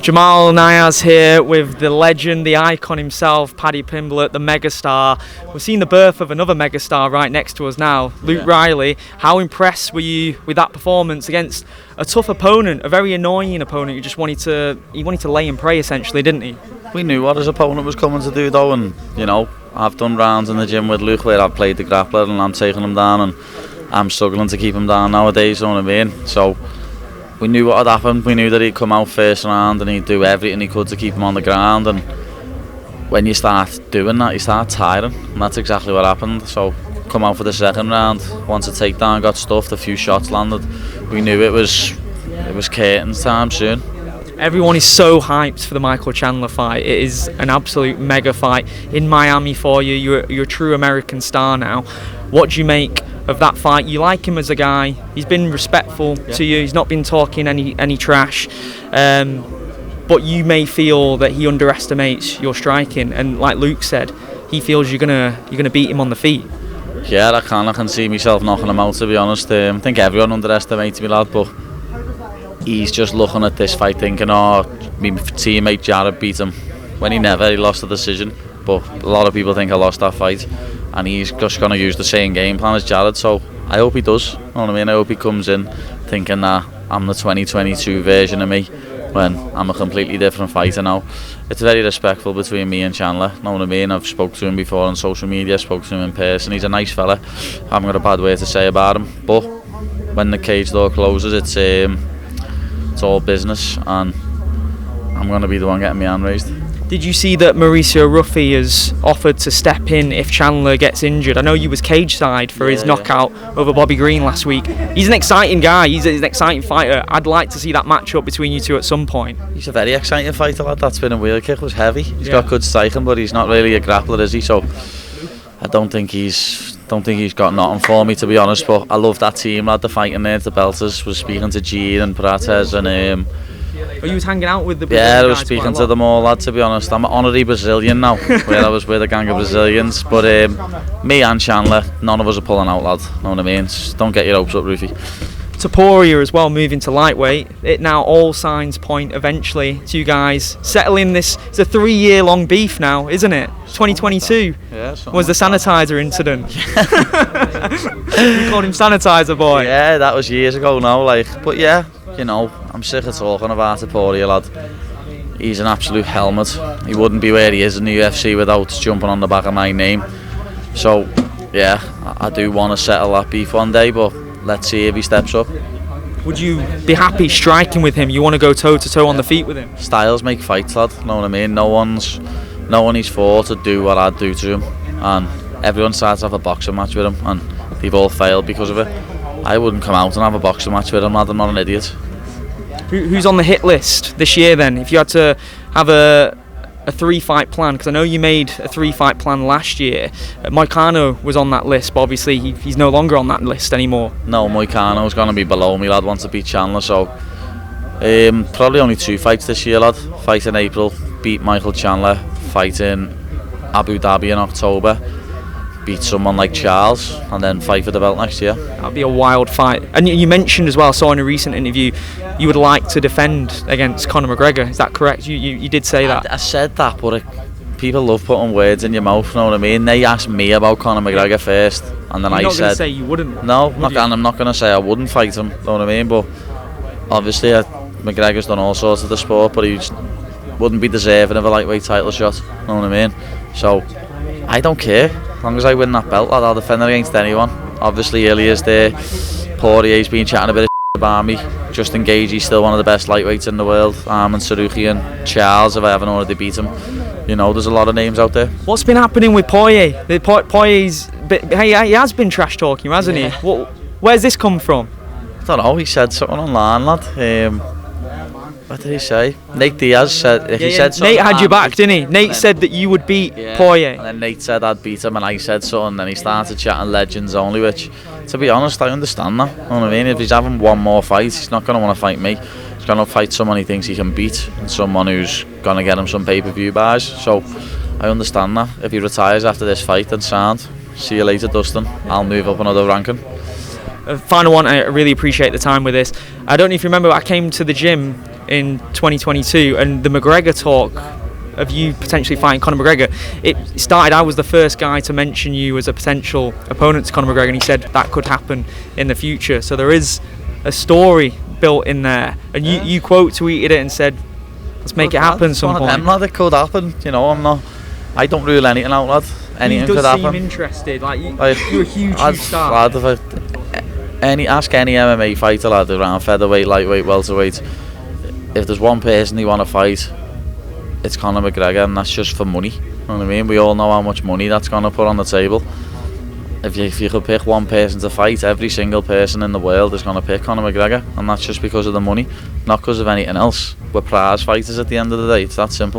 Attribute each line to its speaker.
Speaker 1: Jamal Niaz here with the legend, the icon himself, Paddy Pimblett, the megastar. We're seeing the birth of another megastar right next to us now, Luke Riley. How impressed were you with that performance against a tough opponent, a very annoying opponent who just wanted to lay and pray essentially, didn't he?
Speaker 2: We knew what his opponent was coming to do though, and you know, I've done rounds in the gym with Luke where I've played the grappler and I'm taking him down, and I'm struggling to keep him down nowadays, you know what I mean? So we knew what had happened. We knew that he'd come out first round and he'd do everything he could to keep him on the ground, and when you start doing that, you start tiring, and that's exactly what happened. So come out for the second round, once a takedown got stuffed, a few shots landed, we knew it was curtains time soon.
Speaker 1: Everyone is so hyped for the Michael Chandler fight. It is an absolute mega fight in Miami for you. You're a true American star now. What do you make of that fight? You like him as a guy. He's been respectful to you. He's not been talking any trash. But you may feel that he underestimates your striking, and like Luke said, he feels you're gonna beat him on the feet.
Speaker 2: Yeah, I can see myself knocking him out, to be honest. I think everyone underestimates me, lad, but he's just looking at this fight thinking, oh, my teammate Jared beat him, when he lost the decision. But a lot of people think I lost that fight, and he's just going to use the same game plan as Jared, so I hope he does, you know what I mean? I hope he comes in thinking that I'm the 2022 version of me, when I'm a completely different fighter now. It's very respectful between me and Chandler, you know what I mean? I've spoke to him before on social media, spoke to him in person. He's a nice fella, I haven't got a bad word to say about him, but when the cage door closes, it's all business, and I'm going to be the one getting my hand raised.
Speaker 1: Did you see that Mauricio Ruffi has offered to step in if Chandler gets injured? I know you was cage side for his knockout over Bobby Green last week. He's an exciting guy, he's an exciting fighter. I'd like to see that match-up between you two at some point. He's
Speaker 2: a very exciting fighter, lad. That spinning wheel kick was heavy. He's got good striking, but he's not really a grappler, is he? So I don't think he's got nothing for me, to be honest. But I love that team, lad. The fighting there, the Belters. Was speaking to Gene and Prates and
Speaker 1: you was hanging out with the Brazilian
Speaker 2: guys? I was speaking to them all, lad, to be honest. I'm an honorary Brazilian now, where I was with a gang of Brazilians. But me and Chandler, none of us are pulling out, lad. Know what I mean? Just don't get your hopes up, Rufy.
Speaker 1: Topuria as well, moving to lightweight. It now all signs point eventually to you guys settling this. It's a 3-year-long beef now, isn't it? 2022 was the sanitizer incident. You called him sanitizer boy.
Speaker 2: Yeah, that was years ago now. But yeah, you know, I'm sick of talking about Topuria, lad. He's an absolute helmet. He wouldn't be where he is in the UFC without jumping on the back of my name. So yeah, I do want to settle that beef one day, but let's see if he steps up.
Speaker 1: Would you be happy striking with him? You want to go toe-to-toe on the feet with him?
Speaker 2: Styles make fights, lad. Know what I mean? No one is fought to do what I'd do to him. And everyone starts to have a boxing match with him, and they've all failed because of it. I wouldn't come out and have a boxing match with him, lad. I'm not an idiot.
Speaker 1: Who's on the hit list this year then? If you had to have a 3-fight plan, because I know you made a 3-fight plan last year. Moicano was on that list, but obviously he's no longer on that list anymore.
Speaker 2: No, Moicano's going to be below me, lad, once to beat Chandler, so probably only 2 fights this year, lad. Fight in April, beat Michael Chandler. Fight in Abu Dhabi in October, beat someone like Charles, and then fight for the belt next year.
Speaker 1: That'll be a wild fight. And you mentioned as well, I saw in a recent interview, you would like to defend against Conor McGregor. Is that correct? You did say that.
Speaker 2: I said that, but people love putting words in your mouth, you know what I mean? They asked me about Conor McGregor first, and then I said... You're not going to
Speaker 1: say you wouldn't?
Speaker 2: No, I'm not going to say I wouldn't fight him, you know what I mean? But obviously McGregor's done all sorts of the sport, but he wouldn't be deserving of a lightweight title shot, you know what I mean? So I don't care. As long as I win that belt, I'll defend it against anyone. Obviously Ilia's there, Poirier's been chatting a bit of about me. Justin Gaethje's still one of the best lightweights in the world. And Sarukian, Charles, if I haven't already beat him. You know, there's a lot of names out there.
Speaker 1: What's been happening with Poirier? Poirier's he has been trash talking, hasn't he? Where's this come from?
Speaker 2: I don't know. He said something online, lad. What did he say? Nate Diaz said. He said something.
Speaker 1: Nate had your back, didn't he? Nate said that you would beat Poirier.
Speaker 2: And then Nate said I'd beat him, and I said something. And he started chatting legends only, which, to be honest, I understand that. You know what I mean? If he's having one more fight, he's not going to want to fight me. He's going to fight someone he thinks he can beat, and someone who's going to get him some pay-per-view buys. So I understand that. If he retires after this fight, then sound. See you later, Dustin. I'll move up another ranking.
Speaker 1: Final one, I really appreciate the time with this. I don't know if you remember, I came to the gym in 2022, and the McGregor talk of you potentially fighting Conor McGregor, it started, I was the first guy to mention you as a potential opponent to Conor McGregor, and he said that could happen in the future. So there is a story built in there, and you quote tweeted it and said, let's make it happen some point.
Speaker 2: I'm not, it could happen, you know. I don't rule anything out, lad. Anything could happen.
Speaker 1: You seem interested, you're a huge star.
Speaker 2: Lad, ask any MMA fighter, lad, around featherweight, lightweight, welterweight, if there's one person they want to fight, it's Conor McGregor, and that's just for money. You know what I mean? We all know how much money that's going to put on the table. If you could pick one person to fight, every single person in the world is going to pick Conor McGregor, and that's just because of the money, not because of anything else. We're prize fighters at the end of the day. It's that simple.